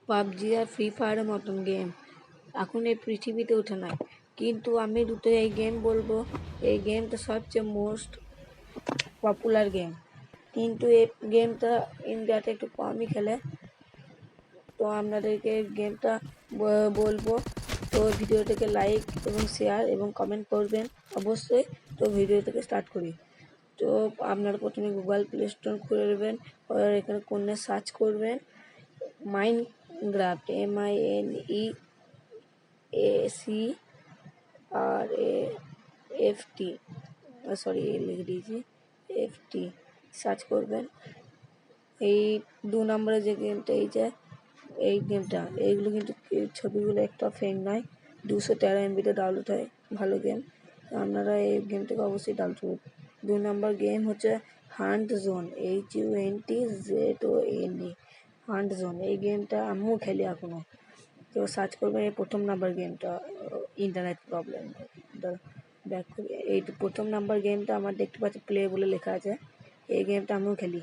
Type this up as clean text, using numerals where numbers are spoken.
PUBG আর free ফায়ারের মতন game এখন এই পৃথিবীতে ওঠে নাই, কিন্তু আমি দুটো এই গেম বলবো। এই গেমটা সবচেয়ে মোস্ট পপুলার গেম, কিন্তু এই গেমটা ইন্ডিয়াতে একটু কমই খেলে। তো আপনাদেরকে গেমটা বলবো। তো ভিডিওটাকে লাইক এবং শেয়ার এবং কমেন্ট করবেন অবশ্যই। তো ভিডিওটাকে স্টার্ট করি। তো আপনারা প্রথমে গুগল প্লে স্টোর খুলে নেবেন, আর এখানে কোণে সার্চ করবেন মাইনক্রাফট, MINECRAFT, সরি লিখে দিয়েছি FT, সার্চ করবেন। এই 2 নম্বরে যে গেমটা, এই গেমটা, এইগুলো কিন্তু ছবিগুলো একটা ফেক নয়, 213 MB ডাউনলোড হয়, ভালো গেম। আপনারা এই গেমটাকে অবশ্যই ডাউনলোড করুন। 2 নম্বর গেম হচ্ছে hunt zone, HUNTZONE, hunt zone. এই গেমটা আমিও খেলি এখনো। তো সার্চ করবেন এই প্রথম নাম্বার গেমটা। ইন্টারনেট প্রবলেম, ব্যাক করি। এই প্রথম নাম্বার গেমটা আমার দেখতে পাচ্ছি প্লে বলে লেখা আছে, এই গেমটা আমিও খেলি।